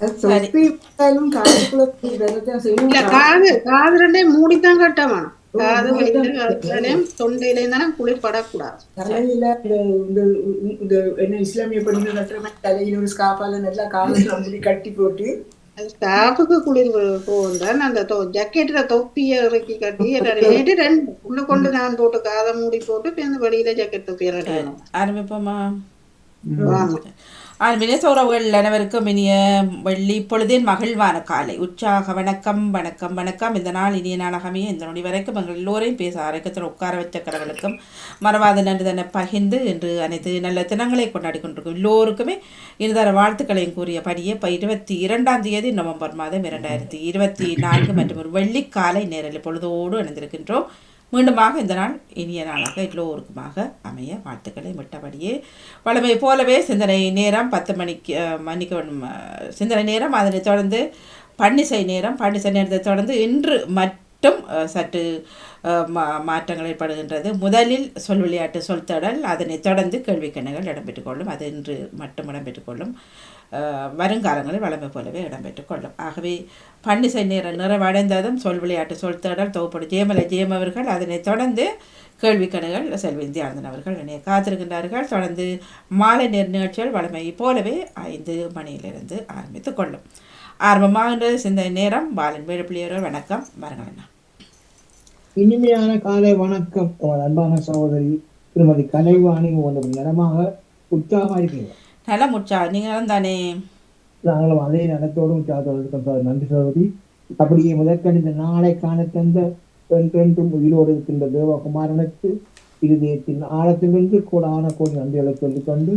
சரி. தொப்பி போட்டாலும் காதுக்குள்ள வரத்தான் செய்யும். இல்ல காது ரெண்டையும் மூடித்தான் கட்டணும். காது மூடிதான் கையிலையும் தொண்டையிலையும் தானே குளிர் படக்கூடாது. தலையில இந்த இந்த என்ன இஸ்லாமிய பெண்கள் கட்டுற மாதிரி தலையில ஒரு ஸ்காஃபால நல்லா காலெல்லாம் முடி கட்டி போட்டு ஸ்டாஃபுக்கு குளிர் போகுந்தான் அந்த ஜக்கெட்ல தொப்பியை இறக்கி கட்டி நேற்று ரெண்டு உள்ள கொண்டு நான் போட்டு காதை மூடி போட்டு பிறந்த வழியில ஜக்கெட் தொப்பி இறக்கணும். ஆரம்பிப்போமா? ஆமா. வினேச உறவுகள் அனைவருக்கும் இனிய வெள்ளி பொழுதின் மகிழ்வான காலை உற்சாக வணக்கம் வணக்கம் வணக்கம். இந்த நாள் இனிய நாளாகவே இந்த நொடி வரைக்கும் எங்கள் எல்லோரையும் பேச அரக்கத்தில் உட்கார வச்ச கடவுளுக்கும் மறவாத நன்றி தன்னை பகிர்ந்து இன்று அனைத்து நல்ல தினங்களை கொண்டாடி கொண்டிருக்கும் எல்லோருக்குமே இனிதர வாழ்த்துக்களையும் கூறியபடியே இப்போ 22 நவம்பர் மாதம் 2024 மற்றும் ஒரு வெள்ளிக்காலை நேரில் பொழுதோடு இணைந்திருக்கின்றோம். மீண்டுமாக இந்த நாள் இனிய நாளாக எல்லோருக்குமாக அமைய வாழ்த்துக்களை விட்டபடியே வழமை போலவே சிந்தனை நேரம் 10 மணிக்கு மன்னிக்கணும் சிந்தனை நேரம், அதனை தொடர்ந்து பன்னிசை நேரத்தை தொடர்ந்து இன்று மட்டும் சற்று மாற்றங்கள் ஏற்படுகின்றது. முதலில் சொல் விளையாட்டு சொல் தேடல், அதனைத் தொடர்ந்து கேள்விக்கணைகள் இடம்பெற்றுக் கொள்ளும். அது இன்று மட்டும் இடம்பெற்றுக் கொள்ளும். வருங்காலங்களில் வளமை போலவே இடம்பெற்றுக் கொள்ளும். ஆகவே பன்னிசை நேரம் நிறைவடைந்ததும் சொல் விளையாட்டு சொல் தேடல் தொகுப்படு ஜெயம் அவர்கள், அதனைத் தொடர்ந்து கேள்விக்கணைகள் செல்வி இந்தியானந்தன் அவர்கள் என்னை காத்திருக்கின்றார்கள். தொடர்ந்து மாலை நேர நிகழ்ச்சிகள் வளமை போலவே 5 மணியிலிருந்து ஆரம்பித்துக் கொள்ளும். ஆரம்பமாகின்ற சிந்தனை நேரம். பாலன் வேலுப்பிள்ளையர்கள் வணக்கம். வரங்கண்ணா. இனிமையான காலை வணக்கம். அன்பான சகோதரி திருமதி கலைவாணி நிலமாக உற்சாகமா இருக்கீங்க? நலம் உற்சாகம். நீங்களும் தானே? நாங்களும் அதே நலத்தோடும் உற்சாகத்தோடு நன்றி சகோதரி. அப்படியே முதற்கண் இந்த நாளை காண தந்த என்றென்றும் உயிரோடு இருக்கின்ற தேவகுமாரனுக்கு இருதயத்தின் ஆழத்திலிருந்து கூடான கோடி நன்றிகளை சொல்லிக்கொண்டு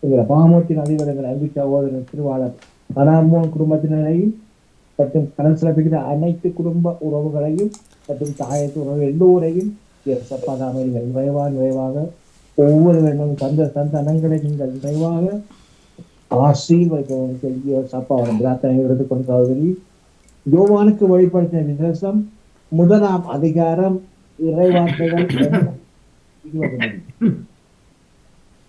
எங்களை பாமத்தின் அதிபர் எங்கள் அன்பு சகோதரர் திருவாளர் கனாமோன் குடும்பத்தினரையும் மற்றும் கடன் சிறப்பிக்கிற அனைத்து குடும்ப உறவுகளையும் மற்றும் தாயத்து உறவு எல்லோரையும் சப்பாதாமல் நிறைவாக ஒவ்வொரு வேணும் தந்த சந்தனங்களை நீங்கள் நிறைவாக ஆசீர்வதிக்க சப்பாவோட பிரார்த்தனை எடுத்துக்கொண்டு சகோதரி. யோவானுக்கு வழிபடுத்தின விசேஷம் 1 அதிகாரம் இறைவார்த்தைகள் 20.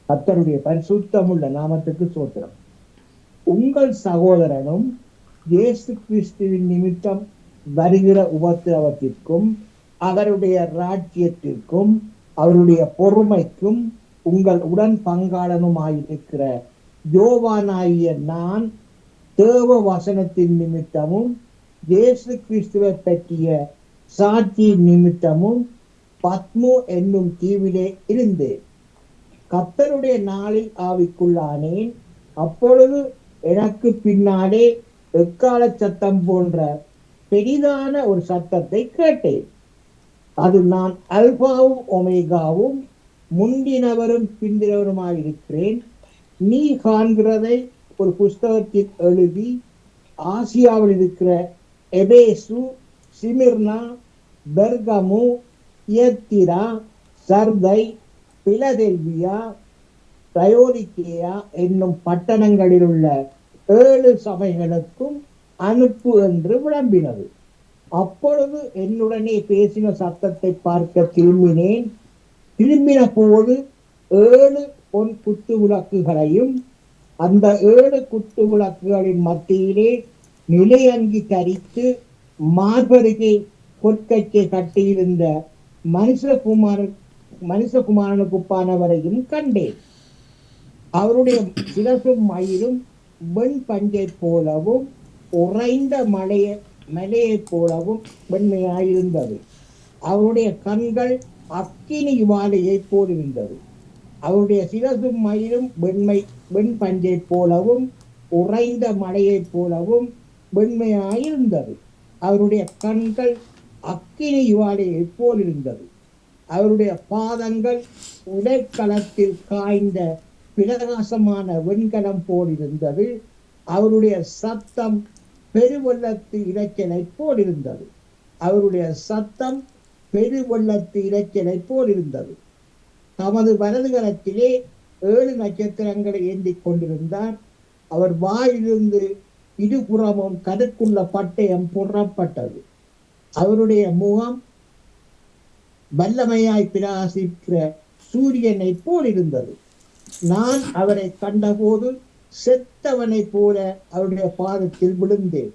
கர்த்தருடைய பரிசுத்தமுள்ள நாமத்துக்கு சோத்திரம். உங்கள் சகோதரனும் இயேசு கிறிஸ்துவின் நிமித்தம் வருகிற உபத்திரவத்திற்கும் அவருடைய ராஜ்யத்திற்கும் அவருடைய பொறுமைக்கும் உங்கள் உடன் பங்காளனுமாயிருக்கிற யோவானாகிய நான் தேவ வசனத்தின் நிமித்தமும் இயேசு கிறிஸ்துவை பற்றிய சாட்சி நிமித்தமும் பத்மு என்னும் தீவிலே இருந்தேன். கர்த்தருடைய நாளில் ஆவிக்குள்ளானேன். அப்பொழுது எனக்கு பின்னாலே எக்கால சத்தம் போன்ற பெரிதான ஒரு சத்தத்தை கேட்டேன். அது நான் அல்பாவும் ஒமேகாவும் முந்தினவரும் பிந்தினவருமாயிருக்கிறேன். நீ காண்கிறதை ஒரு புஸ்தகத்தில் எழுதி ஆசியாவில் இருக்கிற எபேசு, சிமிர்னா, பெர்கமு, தியத்திரா, சர்தை, பிலதெல்பியா, தயோதிகேயா என்னும் பட்டணங்களில் உள்ள 7 சபைகளுக்கும் அனுப்பு என்று விளம்பினது. அப்பொழுது என்னுடனே பேசின சத்தத்தை பார்க்க திரும்பினேன். திரும்பின போது 7 பொன் குத்து விளக்குகளையும் அந்த 7 குத்து விளக்குகளின் மத்தியிலே நிலையங்கி தரித்து மார்பருகே பொற்கச்சை கட்டியிருந்த மனுஷகுமாரனுக்கு ஒப்பானவரையும் கண்டேன். அவருடைய சிரசும் மயிரும் வெண் பஞ்சை போலவும் உறைந்த மலையை போலவும் வெண்மையாயிருந்தது. அவருடைய கண்கள் அக்கினி வாலையை போலிருந்தது. அவருடைய சிரசும் மயிரும் வெண் பஞ்சை போலவும் உறைந்த மலையை போலவும் வெண்மையாயிருந்தது. அவருடைய கண்கள் அக்கினி வாலையை போலிருந்தது. அவருடைய பாதங்கள் உடைக்களத்தில் காய்ந்த பிரகாசமான வெண்கலம் போலிருந்தது. அவருடைய சத்தம் பெருவெள்ளத்து இரைச்சலை போலிருந்தது. தமது வலது கரத்திலே 7 நட்சத்திரங்களை ஏந்திக் கொண்டிருந்தார். அவர் வாயிலிருந்து இருபுறமும் கருக்குள்ள பட்டயம் புறப்பட்டது. அவருடைய முகம் வல்லமையாய் பிரகாசிக்கிற சூரியனை போல் இருந்தது. நான் அவரை கண்டபோது செத்தவனை போல அவருடைய பாதத்தில் விழுந்தேன்.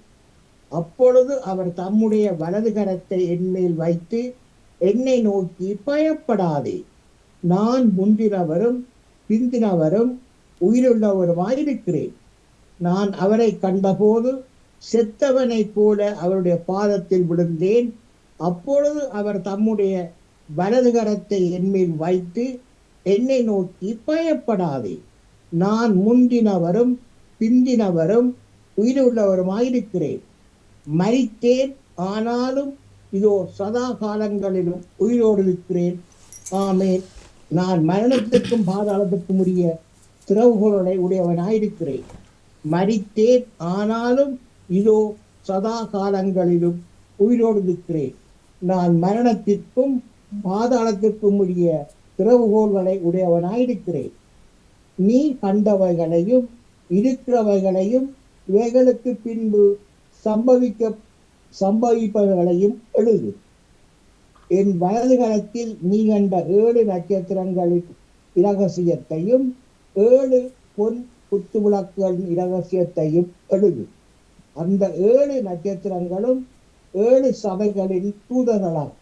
அப்பொழுது அவர் தம்முடைய வலது கரத்தை என்மேல் வைத்து என்னை நோக்கி, பயப்படாதே, நான் முந்தினவரும் பிந்தினவரும் உயிருள்ளவருமாயிருக்கிறேன். நான் அவரை கண்டபோது செத்தவனைப் போல அவருடைய பாதத்தில் விழுந்தேன். அப்பொழுது அவர் தம்முடைய வலது கரத்தை என்மேல் வைத்து என்னை நோக்கி, பயப்படாதே, நான் முந்தினவரும் பிந்தினவரும் உயிருள்ளவருமாயிருக்கிறேன். மரித்தேன், ஆனாலும் இதோ சதா காலங்களிலும் உயிரோடு இருக்கிறேன். ஆமேன். நான் மரணத்திற்கும் பாதாளத்திற்கும் உரிய திறவுகோலை உடையவனாயிருக்கிறேன். மரித்தேன், ஆனாலும் இதோ சதா காலங்களிலும் உயிரோடு இருக்கிறேன். நான் மரணத்திற்கும் பாதாளத்திற்கும் உரிய திறவுகோள்களை உடையவனாயிருக்கிறேன். நீ கண்டவைகளையும் இருக்கிறவைகளையும் இவைகளுக்கு பின்பு சம்பவிப்பவர்களையும் எழுது. என் வலது கரத்தில் நீ கண்ட 7 நட்சத்திரங்களின் இரகசியத்தையும் 7 பொன் குத்து விளக்குகளின் இரகசியத்தையும் எழுது. அந்த 7 நட்சத்திரங்களும் 7 சபைகளின் தூதர்களாம்.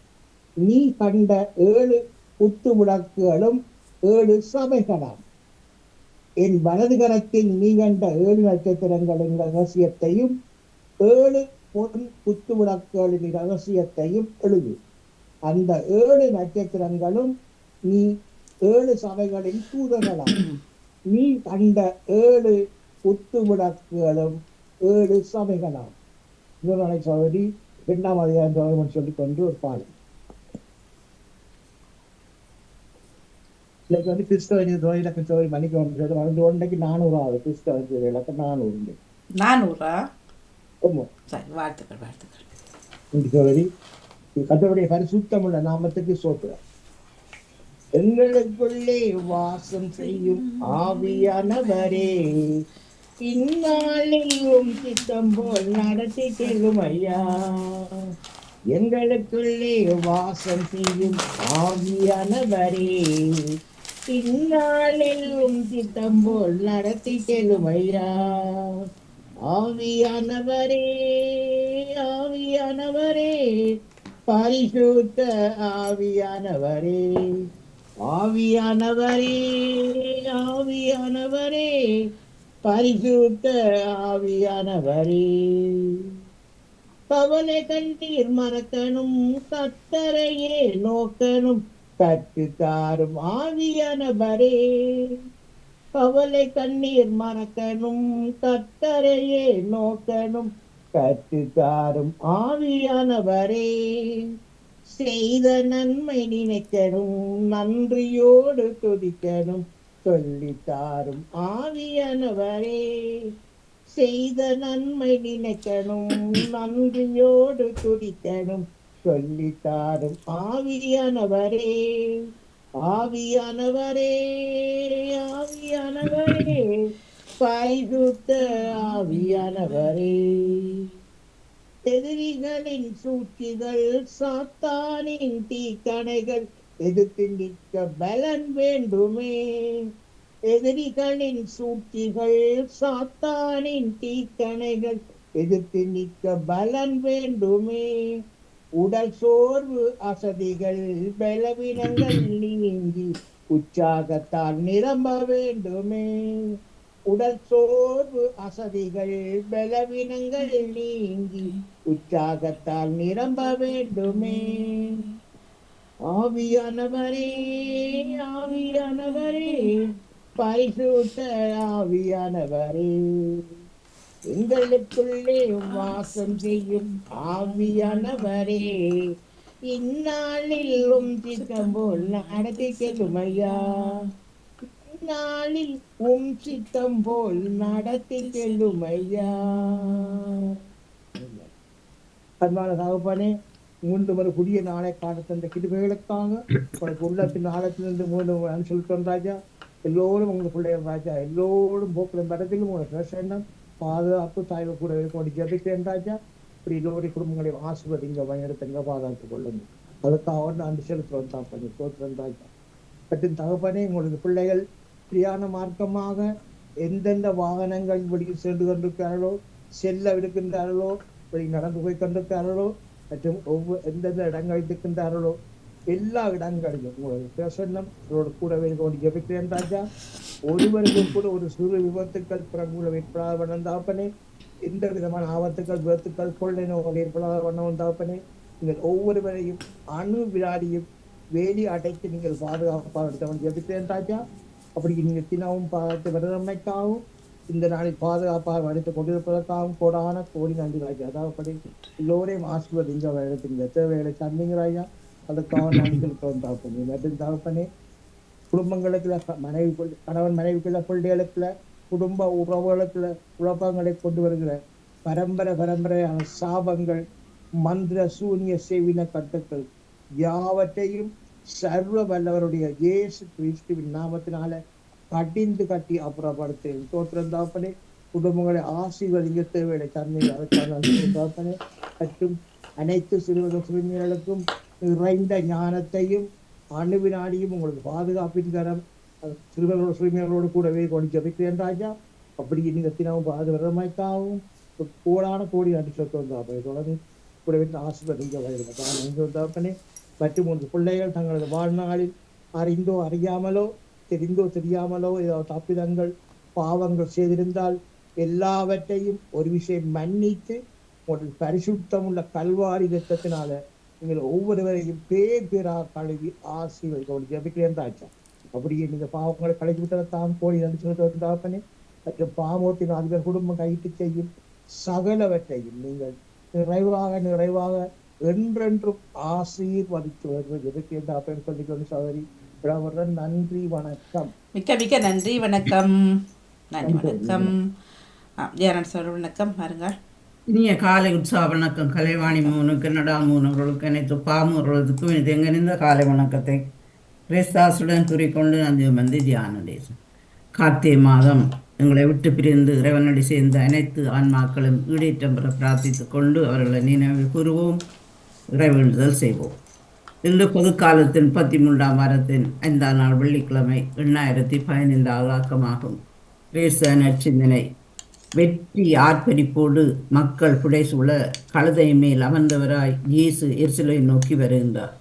நீ கண்ட 7 குத்து விளக்குகளும் 7 சபைகளாம். என் வலது கரத்தில் நீ கண்ட 7 நட்சத்திரங்களின் ரகசியத்தையும் 7 பொன் குத்து விளக்குகளின் ரகசியத்தையும் எழுது. அந்த 7 நட்சத்திரங்களும் நீ 7 சபைகளின் தூதர்களாம். நீ கண்ட 7 குத்து விளக்குகளும் 7 சபைகளாம். இதனை சகோதரி 2ஆம் அதிகாரம் சொல்லிக் கொண்டு ஒரு பாடல். வந்து கிறிஸ்தவ இலக்கம் சோதரி மணிக்கு வந்து ஒன்றைக்கு 400 கிறிஸ்தவ இலக்கம் 400. 400? ஆமா. சரி, வாழ்த்துக்கள் வாழ்த்துக்கள். சோதரி கர்த்தருடைய பரிசுத்தமுள்ள நாமத்துக்கு ஸ்தோத்திரம். எங்களுக்குள்ளே வாசம் செய்யும் ஆவியானவரே, இந்நாளிலும் சித்தம் போல் நடத்தி செல்லும் ஐயா. எங்களுக்குள்ளே வாசம் செய்யும் ஆவியானவரே, இந்நாளிலும் சித்தம் போல் நடத்தி செல்லும் ஐயா. ஆவியானவரே, ஆவியானவரே, பரிசுத்த ஆவியானவரே, ஆவியானவரே, ஆவியானவரே, பரிசுத்த ஆவியானவரே. கவலை கண்ணீர் மறக்கணும், கர்த்தரையே நோக்கணும், கற்றுத்தாரும் ஆவியானவரே. கவலை கண்ணீர் மறக்கணும், கர்த்தரையே நோக்கணும், கற்றுத்தாரும் ஆவியானவரே. செய்த நன்மை நினைக்கணும், நன்றியோடு துதிக்கணும், சொல்லித்தாரும் ஆவியானவரே. செய்த நன்மை நினைக்கணும், நன்றியோடு துதிக்கணும், சொல்லித்தாரும் ஆவியானவரே. ஆவியானவரே, ஆவியானவரே, பரிசுத்த ஆவியானவரே. எதிரிகளின் சூழ்ச்சிகள், சாத்தானின் தீக்கணைகள் எதிர்த்து நிற்க பலன் வேண்டுமே. எதிரிகளின் சூழ்ச்சிகள், சாத்தானின் தீக்கணைகள் எதிர்த்து நிற்க பலன் வேண்டுமே. உடல் சோர்வு, அசதிகள், பலவீனங்கள் நீங்கி உற்சாகத்தால் நிரம்ப வேண்டுமே. உடல் சோர்வு, அசதிகள், பலவீனங்கள் நீங்கி உற்சாகத்தால் நிரம்ப வேண்டுமே. ஆவியானவரே, ஆவியானவரே, பரிசுத்த ஆவியானவரே. எங்களுக்குள்ளே வாசம் செய்யும் ஆவியானவரே, இந்நாளிலும் சித்தம் போல் நடத்தி செல்லும் ஐயா. இந்நாளில் சித்தம் போல் நடத்தி செல்லும் ஐயா. அன்பான தகப்பனே, மீண்டும் ஒரு புதிய நாளை காண தந்த கிருபைகளுக்காக உனக்கு உள்ளத்தின் ஆழத்திலிருந்து மீண்டும் சொல்லிட்டோம் ராஜா. எல்லோரும் உங்க பிள்ளைகள் ராஜா, எல்லோரும் போக்குற இடத்திலும் உங்களை பிரசன்னம் பாதுகாப்பு தாய்வு கூட ஜபிக்கிறேன் ராஜா. இப்படி எல்லோருடைய குடும்பங்களை ஆசிர்வதிங்க, வழிநடத்துங்க, பாதுகாத்துக் கொள்ளுங்க. அதுக்காக நன்றி செலுத்துவோம் தாப்பனே, தோற்றுறேன் ராஜா. மற்றும் தகப்பனே, உங்களுக்கு பிள்ளைகள் பிரியான மார்க்கமாக எந்தெந்த வாகனங்கள் வெளியில் சென்று கொண்டிருக்கிறார்களோ, செல்ல இருக்கின்றார்களோ, வெளி நடந்து போய் கொண்டிருக்கிறார்களோ, மற்றும் எந்தெந்த இடங்களில் இருக்கின்றார்களோ எல்லா இடங்களிலும் உங்களது பிரசன்னம் கூடவே ஜெபிக்கிறேன் ராஜா. ஒருவருக்கும் கூட ஒரு சிறு விபத்துக்கள் பிறகு ஏற்படாத வண்ணம் தாப்பனே, எந்த விதமான ஆபத்துக்கள் விபத்துக்கள் கொள்ளை நோய்கள் ஏற்படாத வண்ணம் தாப்பனே, நீங்கள் ஒவ்வொருவரையும் அணு வினாடியும் வேலி அடைத்து நீங்கள் பாதுகாப்பாக எடுத்தவன் ஜெபிக்கிறேன் ராஜா. அப்படி நீங்கள் தினமும் பார்த்து விரதமைக்காகவும் இந்த நாளில் பாதுகாப்பாக அடித்துக் கொண்டிருப்பதற்காகவும் கோடான கோடி நன்றி ராஜா. அதாவது எல்லோரையும் ஆசிர்வதிங்க இந்த தேவைகளை சந்திங்க ராஜா. அதுக்காக நன்றிகள் தகப்பனே. மற்றும் தகப்பனே, குடும்பங்களுக்குள்ள கணவன் மனைவிக்குள்ள பிள்ளைகளுக்குள்ள குடும்ப உறவுகளுக்குள்ள குழப்பங்களை கொண்டு வருகிற பரம்பரையான சாபங்கள், மந்திர சூன்ய சேவின கட்டுக்கள் யாவற்றையும் சர்வ வல்லவருடைய இயேசு கிறிஸ்துவின் நாமத்தினால கடிந்து கட்டி அப்புறப்படுத்து தோற்றம் தாப்பனே. குடும்பங்களை ஆசீர்வதிங்க தேவையான தன்மை மற்றும் அனைத்து சிறுமிகளுக்கும் நிறைந்த ஞானத்தையும் அணுவினாடியும் உங்களுக்கு பாதுகாப்பின் தரம் சிறுமிகளோடு கூடவே கொண்டு ஜபிக்கிறேன் ராஜா. அப்படி நீங்க தினமும் பாதுகாப்பாகவும் கோடான கோடி நன்றி சொத்தம் தொடர்ந்து கூடவே ஆசீர்வதிங்க. மற்றும் ஒரு பிள்ளைகள் தங்களது வாழ்நாளில் அறிந்தோ அறியாமலோ தெரிந்தோ தெரியாமலோ ஏதாவது தப்பிதங்கள் பாவங்கள் செய்திருந்தால் எல்லாவற்றையும் ஒரு விஷயம் மன்னித்து ஒரு பரிசுத்தம் உள்ள கல்வாரி ரத்தத்தினால நீங்கள் ஒவ்வொருவரையும் பேராக கழுவி ஆசீர்வதிக்க ஜெபிக்கிறேன் ராஜா. அப்படியே நீங்க பாவங்களை கழித்து விட்டதான் கோடி நடிச்சிருந்தாப்பனே. மற்றும் பாவத்தின் அதிபர் குடும்பம் கைட்டு செய்யும் சகலவற்றையும் நீங்கள் நிறைவாக என்றென்றும் ஆசீர்வதித்து ஜெபிக்கிறேன் சொல்லிக்கொண்டு சகோதரி விழாவுடன் நன்றி வணக்கம். மிக்க மிக்க நன்றி வணக்கம். நன்றி வணக்கம். ஜெயரான் சார் வணக்கம். பாருங்கள், இனிய காலை உற்சாக வணக்கம். கலைவாணி மூனுக்கு நடா மூனவர்களுக்கு அனைத்து பாமுறதுக்கும் இது எங்கனிந்த காலை வணக்கத்தை கிறிஸ்தாசுடன் கூறிக்கொண்டு நான் தியான தேசம். கார்த்திகை மாதம் எங்களை விட்டு பிரிந்து இறைவனடி சேர்ந்த அனைத்து ஆன்மாக்களும் ஈடேற்றம் பெற பிரார்த்தித்துக் கொண்டு அவர்களை நினைவு கூறுவோம், இறைவேண்டுதல் செய்வோம். இன்று பொதுக்காலத்தின் 33ஆம் வாரத்தின் 5ஆம் நாள் வெள்ளிக்கிழமை 2015 ஆக்கமாகும். கிறிஸ்தவ நற்சிந்தனை. வெற்றி ஆர்ப்பரிப்போடு மக்கள் புடைசூழ கழுதை மேல் அமர்ந்தவராய் இயேசு எருசலேமை நோக்கி வருகின்றார்.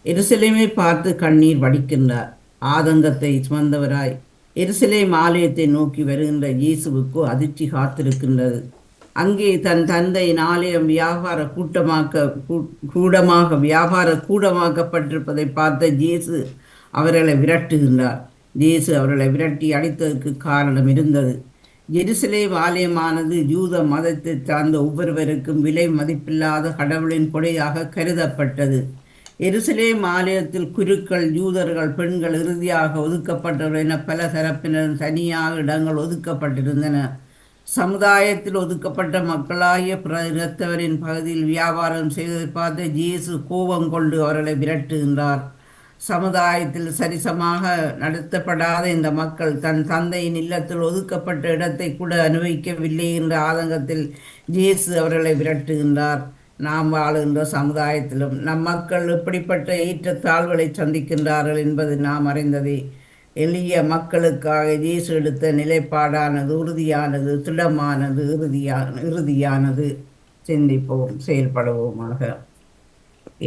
எருசலேமை பார்த்து கண்ணீர் வடிக்கின்றார். ஆதங்கத்தை சுமந்தவராய் எருசலேம் ஆலயத்தை நோக்கி வருகின்ற இயேசுவுக்கு அதிர்ச்சி காத்திருக்கின்றது. அங்கே தன் தந்தையின் ஆலயம் வியாபார கூடமாக்கப்பட்டிருப்பதை பார்த்த இயேசு அவர்களை விரட்டுகின்றார். இயேசு அவர்களை விரட்டி அடித்ததற்கு காரணம் இருந்தது. எருசலேம் ஆலயமானது யூத மதத்தை சார்ந்த ஒவ்வொருவருக்கும் விலை மதிப்பில்லாத கடவுளின் கொடையாக கருதப்பட்டது. எருசலேம் ஆலயத்தில் குருக்கள், யூதர்கள், பெண்கள் இறுதியாக ஒதுக்கப்பட்டவர்கள் என பல தரப்பினர் தனியாக இடங்கள் ஒதுக்கப்பட்டிருந்தன. சமுதாயத்தில் ஒதுக்கப்பட்ட மக்களாகிய பிரத்தவரின் பகுதியில் வியாபாரம் செய்வதை பார்த்து இயேசு கோபம் கொண்டு அவர்களை விரட்டுகின்றார். சமுதாயத்தில் சரிசமாக நடத்தப்படாத இந்த மக்கள் தன் தந்தையின் இல்லத்தில் ஒதுக்கப்பட்ட இடத்தை கூட அனுபவிக்கவில்லை என்ற ஆதங்கத்தில் இயேசு அவர்களை விரட்டுகின்றார். நாம் வாழுகின்ற சமுதாயத்திலும் நம் மக்கள் எப்படிப்பட்ட ஏற்றத்தாழ்வுகளை சந்திக்கின்றார்கள் என்பது நாம் அறிந்ததே. எளிய மக்களுக்காக இயேசு எடுத்த நிலைப்பாடானது உறுதியானது, திடமானது, இறுதியானது. சிந்திப்போம், செயல்படுவோமாக.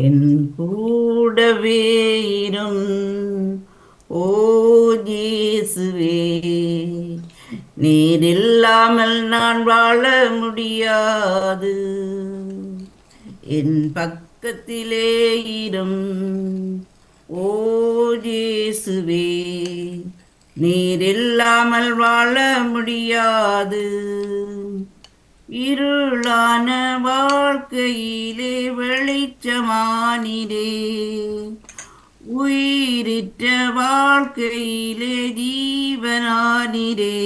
என் கூடவே இரும் ஓ இயேசுவே, நீர் இல்லாமல் நான் வாழ முடியாது. என் பக்கத்திலே இரும் ஓ இயேசுவே, நீர் இல்லாமல் வாழ முடியாது. இருளான வாழ்க்கையிலே வெளிச்சமானிரே, உயிரிற்ற வாழ்க்கையிலே ஜீவனானிரே.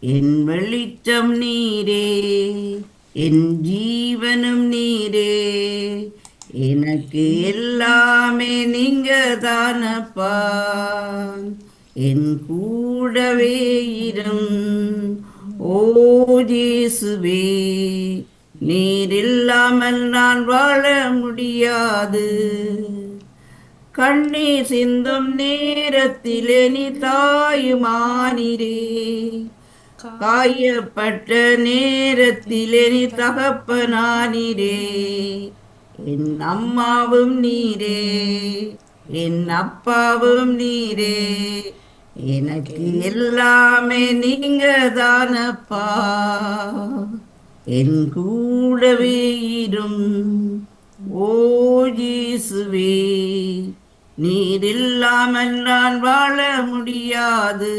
என் வெளிச்சம் நீரே, என் ஜீவனும் நீரே, எனக்கு எல்லாமே நீங்க தானப்பா. என் கூடவே இரும் ஓ இயேசுவே, நீர் இல்லாமல் நான் வாழ முடியாது. கண்ணீர் சிந்தும் நேரத்திலே நீ தாயுமானிரே, காயப்பட்ட நேரத்திலே நீ தகப்பனானிரே. என் அம்மாவும் நீரே, என் அப்பாவும் நீரே, எனக்கு எல்லாமே நீங்க தானப்பா. என் கூடவே இரும் ஓ இயேசுவே, நீர் இல்லாமல் நான் வாழ முடியாது.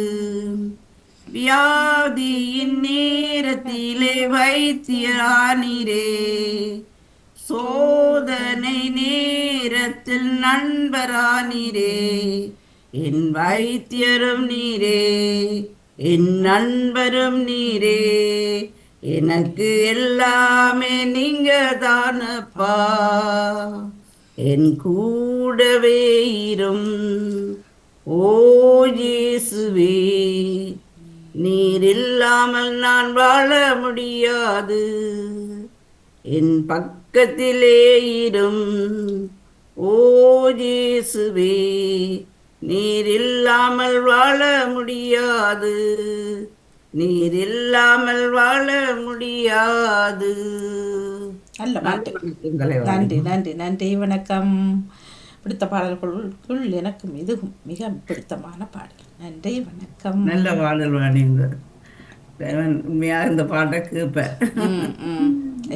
வியாதியின் நேரத்திலே வைத்தியரானீரே, சோதனை நேரத்தில் நண்பரானீரே. என் வைத்தியரும் நீரே, என் நண்பரும் நீரே, எனக்கு எல்லாமே நீங்க தானப்பா. என் கூடவே இரும் ஓ இயேசுவே, நீர் இல்லாமல் நான் வாழ முடியாது. என் பக்கத்திலே இரும் ஓ இயேசுவே, நீர் இல்லாமல் வாழ முடியாது, நீர் இல்லாமல் வாழ முடியாது. நல்ல பாட்டு. நன்றி நன்றி நன்றி. வணக்கம். பிடித்த பாடல்களுக்குள் எனக்கும் இதுவும் மிக பிடித்தமான பாடல். நன்றி வணக்கம். நல்ல பாடல் வாணிங்க. உண்மையாக இந்த பாட்டை கேட்பேன்.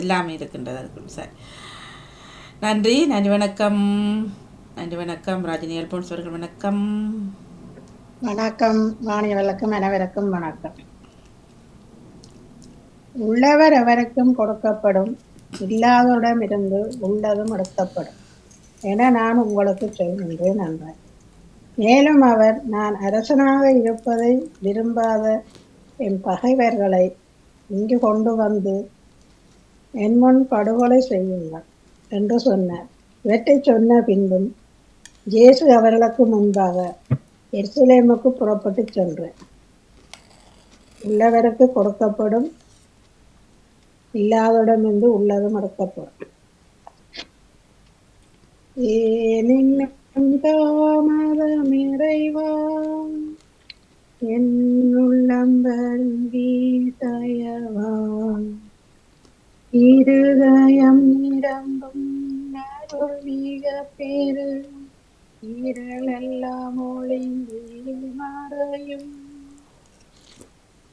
எல்லாமே இருக்கின்றது அதுக்குள். சரி, நன்றி நன்றி வணக்கம். நன்றி வணக்கம். ராஜினி அல்போன்ஸ் அவர்கள் வணக்கம். வணக்கம். வாணிய வணக்கம். அனைவருக்கும் வணக்கம். உள்ளவர் எவருக்கும் கொடுக்கப்படும், இல்லாதவரிடமிருந்து உள்ளதும் எடுக்கப்படும் என நான் உங்களுக்கு சொல்கின்றேன் என்றார். மேலும் அவர், நான் அரசனாக இருப்பதை விரும்பாத என் பகைவர்களை இங்கு கொண்டு வந்து என் முன் படுகொலை செய்யுங்கள் என்று சொன்னார். இவற்றை சொன்ன பின்பும் இயேசு அவர்களுக்கு முன்பாக எருசலேமுக்கு புறப்பட்டு சென்றார். உள்ளவருக்கு கொடுக்கப்படும், இல்லாதவரிடமிருந்து உள்ளதும் எடுக்கப்படும். ஏனின்னும் தாமதம் இறைவா, என் உள்ளம் வருந்தி தயவா. இருதயம் நிரம்பும் அருள் மிக பெரு, இருளெல்லாம் ஒளிந்து மறையும்.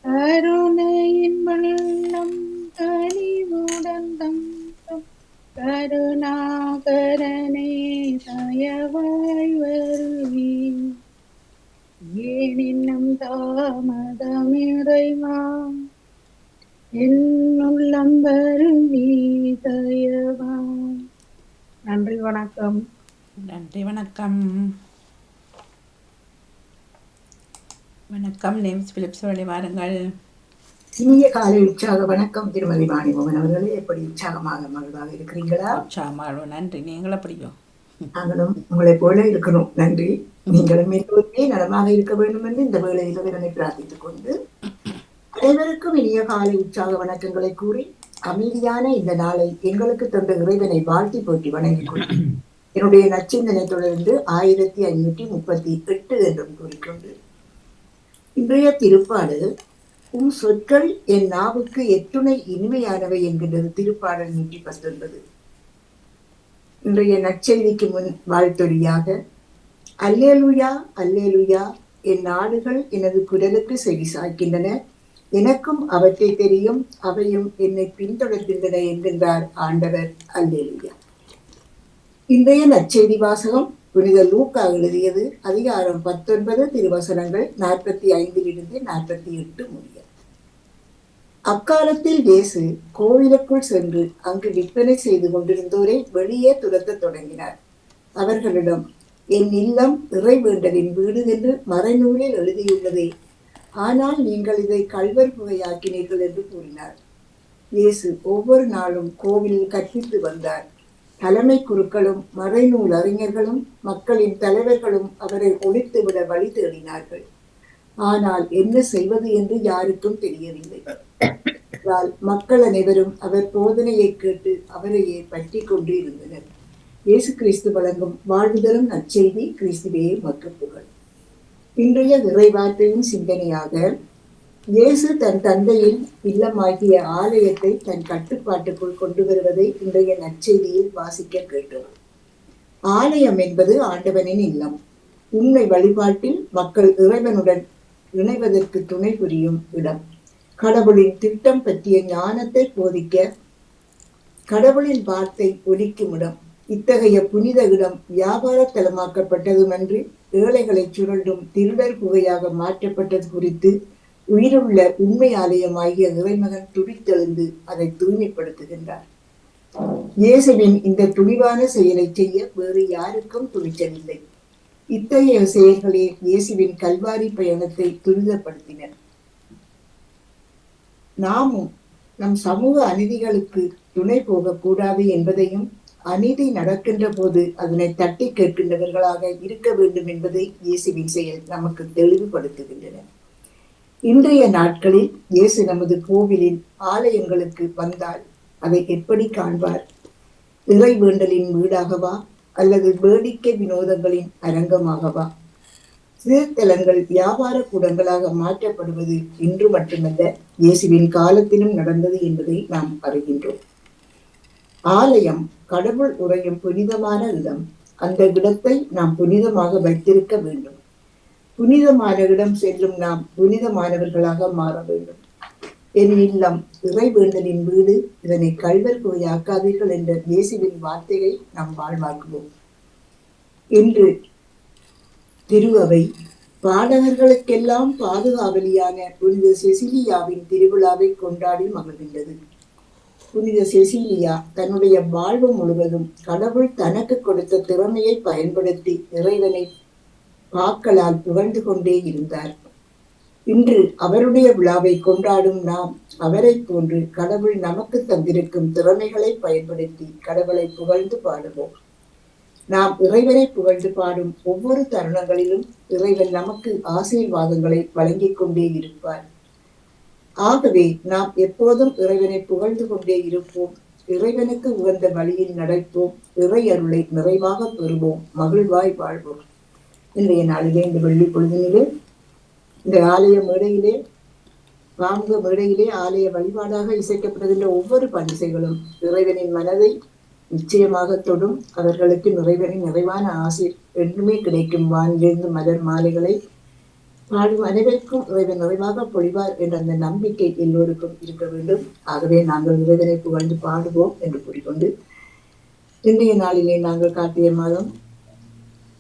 கருணையின் வெள்ளம் கனிவுடன் தங்கும் கருணாகரனே தயவாய் வருவி. ஏன் இன்னும் தாமதம் இறைவா, என் உள்ளம் வருவி தயவா. நன்றி வணக்கம். நன்றி வணக்கம். வணக்கம். நேம்ஸ் பிலிப்ஸ் வழி வாருங்கள். இனிய காலை உற்சாக வணக்கம் திருமதி வாணிமோகன் அவர்களே. எப்படி உற்சாகமாக மகிழ்வாக இருக்கிறீங்களா? உற்சாகமாக. நன்றி. நீங்கள் எப்படியோ? நாங்களும் உங்களை போல இருக்கணும். நன்றி. நீங்களும் எல்லோருமே நலமாக இருக்க வேண்டும் என்று இந்த வேளையில் இறைவனை பிரார்த்தித்துக் கொண்டு அனைவருக்கும் இனிய காலை உற்சாக வணக்கங்களை கூறி அமைதியான இந்த நாளை எங்களுக்கு தந்த இறைவனை வாழ்த்தி போட்டி வணங்கிக் கொண்டு என்னுடைய நச்சிந்தனை தொடர்ந்து 1538 என்றும் கூறிக்கொண்டு இன்றைய திருப்பாடல், உம் சொற்கள் என் நாவுக்கு எத்துணை இனிமையானவை என்கின்றது. திருப்பாடல் 119. இன்றைய நற்செய்திக்கு முன் வாழ்த்தொழியாக, அல்லேலுயா அல்லேலுயா, என் நாடுகள் எனது குரலுக்கு செவி சாய்க்கின்றன, எனக்கும் அவற்றை தெரியும், அவையும் என்னை பின்தொடர்கின்றன என்கின்றார் ஆண்டவர். அல்லேலுயா. இன்றைய நற்செய்தி வாசகம் புனித லூக்கா எழுதியது அதிகாரம் 19 திருவசனங்கள் 45 48 முடிய. அக்காலத்தில் இயேசு கோவிலுக்குள் சென்று அங்கு விற்பனை செய்து கொண்டிருந்தோரை வெளியே துரத்த தொடங்கினார். அவர்களிடம், என் இல்லம் இறை வேண்டலின் வீடு என்று மறைநூலில் எழுதியுள்ளதே, ஆனால் நீங்கள் இதை கள்வர் புகையாக்கினீர்கள் என்று கூறினார். இயேசு ஒவ்வொரு நாளும் கோவிலில் கற்பித்து வந்தார். தலைமை குருக்களும் மறைநூல் அறிஞர்களும் மக்களின் தலைவர்களும் அவரை ஒழித்துவிட வழி தேடினார்கள். ஆனால் என்ன செய்வது என்று யாருக்கும் தெரியவில்லை. மக்கள் அனைவரும் அவர் போதனையை கேட்டு அவரையே பற்றி கொண்டு இருந்தனர். இயேசு கிறிஸ்து வழங்கும் வாழ்வுதலும் நற்செய்தி. கிறிஸ்துவே உமக்கு புகழ். இன்றைய இறைவார்த்தையின் சிந்தனையாக இயேசு தன் தந்தையின் இல்லமாகிய ஆலயத்தை தன் கட்டுப்பாட்டுக்குள் கொண்டு வருவதை இன்றைய நற்செய்தியில் வாசிக்க கேட்டோம். ஆலயம் என்பது ஆண்டவனின் இல்லம். உண்மை வழிபாட்டில் மக்கள் இறைவனுடன் இணைவதற்கு துணை புரியும் இடம். கடவுளின் திட்டம் பற்றிய ஞானத்தை போதிக்க கடவுளின் வார்த்தை ஒலிக்கும் இடம். இத்தகைய புனித இடம் வியாபார தலமாக்கப்பட்டதுமன்றி ஏழைகளை சுரண்டும் திருடர் குகையாக மாற்றப்பட்டது குறித்து உயிருள்ள உண்மை ஆலயமாகிய இறைமகன் துடித்தெழுந்து அதை தூய்மைப்படுத்துகின்றார். இயேசுவின் இந்த துணிவான செயலை செய்ய வேறு யாருக்கும் துணிச்சலில்லை. இத்தகைய செயல்களே இயேசுவின் கல்வாரி பயணத்தை துரிதப்படுத்தின. நாமும் நம் சமூக அநீதிகளுக்கு துணை போகக்கூடாது என்பதையும், அநீதி நடக்கின்ற போது அதனை தட்டி கேட்கின்றவர்களாக இருக்க வேண்டும் என்பதை இயேசுவின் செயல் நமக்கு தெளிவுபடுத்துகின்றன. இன்றைய நாட்களில் இயேசு நமது கோவிலின் ஆலயங்களுக்கு வந்தால் அதை எப்படி காண்பார்? இறை வேண்டலின் வீடாகவா அல்லது வேடிக்கை வினோதங்களின் அரங்கமாகவா? திருத்தலங்கள் வியாபார கூடங்களாக மாற்றப்படுவது இன்று மட்டுமல்ல, இயேசுவின் காலத்திலும் நடந்தது என்பதை நாம் அறிகின்றோம். ஆலயம் கடவுள் உறையும் புனிதமான இடம். அந்த இடத்தை நாம் புனிதமாக வைத்திருக்க வேண்டும். புனிதமான இடம் செல்லும் நாம் புனிதமானவர்களாக மாற வேண்டும். என் இல்லம் இறை வேண்டலின் வீடு, இதனை கள்வர் குகையாக்காதீர்கள் என்ற இயேசுவின் வார்த்தையை நாம் வாழ்வாக்குவோம். இன்று திருஅவை பாடகர்களுக்கெல்லாம் பாதுகாவலியான புனித செசிலியாவின் திருவிழாவை கொண்டாடி மகிழ்கின்றது. புனித செசிலியா தன்னுடைய வாழ்வு முழுவதும் கடவுள் தனக்கு கொடுத்த திறமையை பயன்படுத்தி இறைவனை பாக்களால் புகழ்ந்து கொண்டே இருந்தார். இன்று அவருடைய விழாவை கொண்டாடும் நாம் அவரை போன்று கடவுள் நமக்கு தந்திருக்கும் திறமைகளை பயன்படுத்தி கடவுளை புகழ்ந்து பாடுவோம். நாம் இறைவனை புகழ்ந்து பாடும் ஒவ்வொரு தருணங்களிலும் இறைவன் நமக்கு ஆசீர்வாதங்களை வழங்கிக் கொண்டே இருப்பார். ஆகவே நாம் எப்போதும் இறைவனை புகழ்ந்து கொண்டே இருப்போம். இறைவனுக்கு உகந்த வழியில் நடப்போம். இறை அருளை நிறைவாக பெறுவோம். மகிழ்வாய் வாழ்வோம். இன்றைய நாளிலே, இந்த வெள்ளி பொழுதினிலே, இந்த ஆலய மேடையிலே, வாமுக மேடையிலே ஆலய வழிபாடாக இசைக்கப்படுகின்ற ஒவ்வொரு பண்டிகைகளும் இறைவனின் மனதை நிச்சயமாக தொடும். அவர்களுக்கு நிறைவனின் நிறைவான ஆசீர் என்றுமே கிடைக்கும். வானிலிருந்து மலர் மாலைகளை பாடும் அனைவருக்கும் இறைவன் நிறைவாக பொழிவார் என்ற அந்த நம்பிக்கை எல்லோருக்கும் இருக்க வேண்டும். ஆகவே நாங்கள் இறைவனை புகழ்ந்து பாடுவோம் என்று கூறிக்கொண்டு, இன்றைய நாளிலே நாங்கள் காட்டிய மாதம்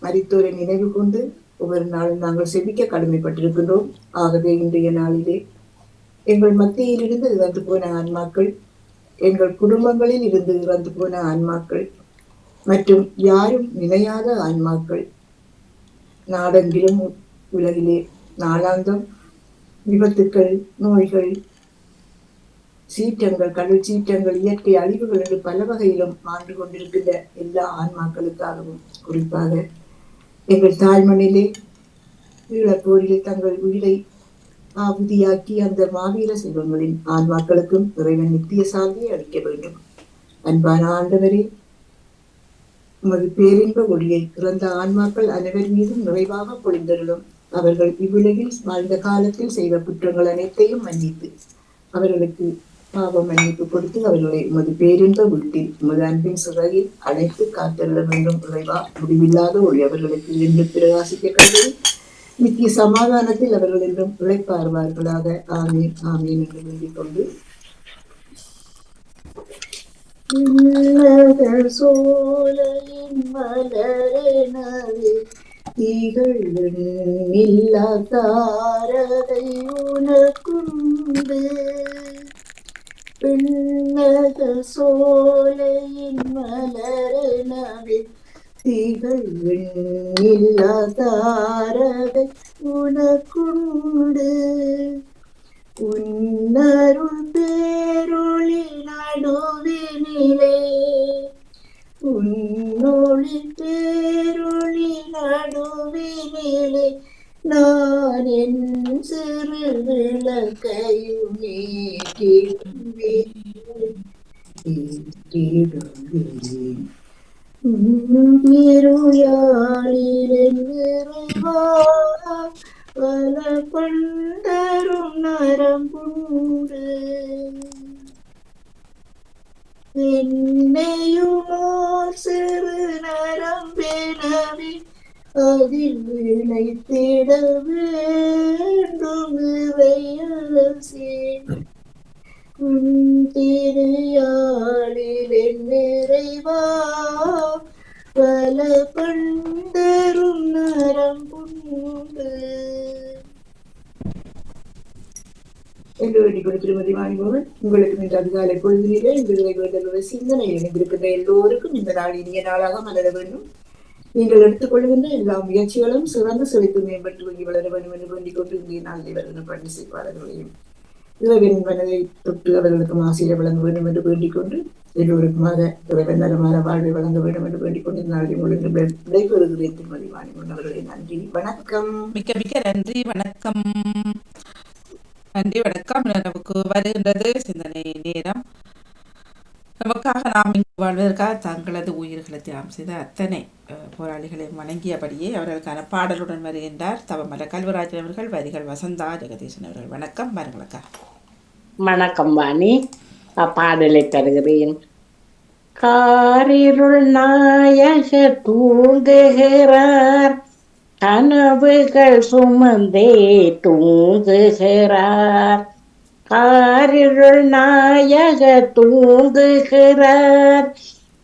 மரித்தோரை நினைவு கொண்டு ஒவ்வொரு நாளும் நாங்கள் செபிக்க கடமைப்பட்டிருக்கின்றோம். ஆகவே இன்றைய நாளிலே எங்கள் மத்தியிலிருந்து இறந்து போன ஆன்மாக்கள், எங்கள் குடும்பங்களில் இருந்து இறந்து போன ஆன்மாக்கள் மற்றும் யாரும் நினையாத ஆன்மாக்கள், நாடெங்கிலும் உலகிலே நாளாந்தம் விபத்துக்கள், நோய்கள், சீற்றங்கள், கடல் சீற்றங்கள், இயற்கை அழிவுகள் என்று பல வகையிலும் மாண்டு கொண்டிருக்கின்ற எல்லா ஆன்மாக்களுக்காகவும், குறிப்பாக எங்கள் தாய்மண்ணிலே ஈழப்போரிலே தங்கள் உயிரை ஆபுதியாக்கி அந்த மாவீர செல்வங்களின் ஆன்மாக்களுக்கும் இறைவன் நித்திய சாந்தியை அளிக்க வேண்டும். அன்பான ஆண்டவரே, உமது பேரின்ப ஒளியை இறந்த ஆன்மாக்கள் அனைவர் மீதும் நிறைவாக பொழிந்தருளும். அவர்கள் இவ்வுலகில் வாழ்ந்த காலத்தில் செய்த குற்றங்கள் அனைத்தையும் மன்னித்து அவர்களுக்கு பாவ மன்னிப்பு கொடுத்து அவர்களை உமது பேரின்ப வீட்டில் உமது அன்பின் சிறையில் அழைத்து காத்தருள வேண்டும். இறைவா, முடிவில்லாத ஒளி அவர்களுக்கு என்று பிரகாசிக்க கண்டு நித்திய சமாதானத்தில் அவர்கள் என்றும் இழைப்பார்வார்களாக. ஆமீன், ஆமீன் என்று வேண்டிக் கொண்டு, சோலையின் மலரெனவே திகழ் இல்லா தாரகை உனக்குண்டு. பின்னக சோலையின் மலரெனவே திகழ் இல்லா தாரகை உனக்குண்டு. உன்னருள் பேரொளி நடுவினிலே, உன்னொளி பேரொளி நடுவினிலே நான் என் சிறு விளக்கையும் ஏற்றிடுவேன். திருயாழில் நிறைவா பல பண்டரும் நரம்புண்டு என்னையுமோர் சிறு நரம்பெனவே அதில் விளைத்திட வேண்டும் இறையரசே திருயாழில் நிறைவா பல பண்டரும் நரம்புண்டு என்று வேண்டிக்கொண்டு திருமதி வாணிபவன் உங்களுக்கு இன்று அதிகாலை பொழுதிலே இந்த இறைவேண்டலுடைய சிந்தனையில் இணைந்திருக்கின்ற எல்லோருக்கும் இந்த நாள் இனிய நாளாக மலர வேண்டும். நீங்கள் எடுத்துக்கொள்கின்ற எல்லா முயற்சிகளும் சிறந்து செழித்து மேம்பட்டு வங்கி வளர வேண்டும் என்று வேண்டிக் கொண்டு இந்திய நாளில் வருகின்ற பணி செய்வாளர்களையும் இறைவனின் மனதை தொட்டு அவர்களுக்கும் ஆசிரியை வழங்க வேண்டும் என்று வேண்டிக் கொண்டு எல்லோருக்குமாக இறைவன் நலமான வாழ்வை வழங்க வேண்டும் என்று வேண்டிக் கொண்டு இந்த நாளில் உங்களுக்கு விடைபெறுகிறேன் திருமதி வாணிபவன் அவர்களே. நன்றி, வணக்கம். மிக்க மிக்க நன்றி, வணக்கம். நன்றி, வணக்கம். நமக்கு வருகின்றது சிந்தனை நேரம். நமக்காக நாம் இங்கு வாழ்வதற்காக தங்களது உயிர்களை தியாகம் செய்த அத்தனை போராளிகளை வணங்கியபடியே அவர்களுக்கான பாடலுடன் வருகின்றார் தவமல கல்வராஜன் அவர்கள். வரிகள் வசந்தா ஜெகதீசன் அவர்கள். வணக்கம், பாருங்களக்கா. வணக்கம் வாணி. பாடலை தருகிறேன். காரிருள் நாயக தூங்குகிறார், கனவுகள் சுமந்தே தூங்குகிறார். காரிருள் நாயக தூங்குகிறார்,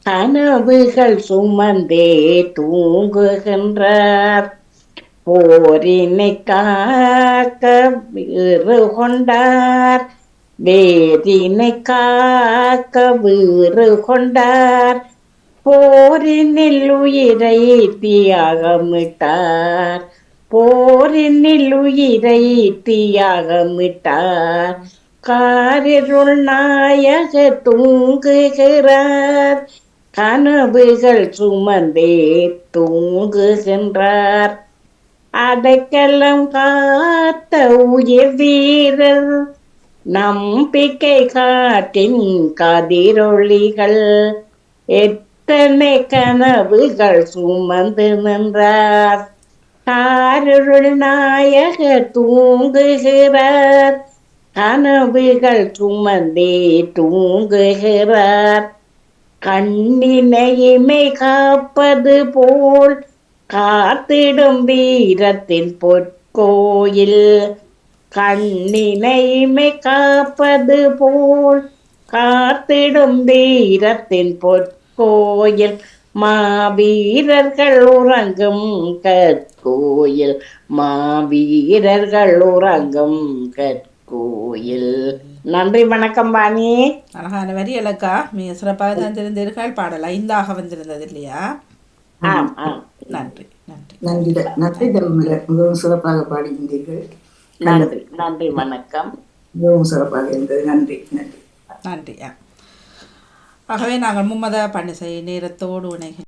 கனவுகள் சுமந்தே தூங்குகின்றார். போரினை காக்க வீறு கொண்டார், வேரினை காக்க வீறு கொண்டார். போரினில் உயிரை தியாகமிட்டார், போரினில் உயிரை தியாகமிட்டார். காரிருள் நாயக தூங்குகிறார், கனவுகள் சுமந்தே தூங்குகின்றார். அடைக்கலம் காத்த உயிர் வீரர், நம்பிக்கை காட்டின் கதிரொளிகள். எத்தனை கனவுகள் சுமந்து நின்றார். காரிருள் நாயக தூங்குகிறார், கனவுகள் சுமந்தே தூங்குகிறார். கண்ணினையுமே காப்பது போல் காத்திடும் வீரத்தின் பொற்கோயில். கண்ணினையுமே காப்பது போல் காத்திடும் வீரத்தின் பொற்கோயில். மாவீரர்கள் உறங்கும் கற்கோயில், மாவீரர்கள் உறங்கும் கற்கோயில். நன்றி, வணக்கம் வாணி. அழகான வரி அழகா, மிக சிறப்பாக தந்திருந்தீர்கள். பாடல் 5ஆக வந்திருந்தது இல்லையா? ஆம் ஆம். நன்றி, நன்றி, நன்றி, நன்றி தவமல, மிகவும் சிறப்பாக பாடுகின்றீர்கள். நன்றி நன்றி, வணக்கம். மிகவும் சிறப்பாக இருந்தது. நன்றி, நன்றி, நன்றி. ஆகவே நாங்கள் மும்மத பணிசை நேரத்தோடு இணைகின்றோம்.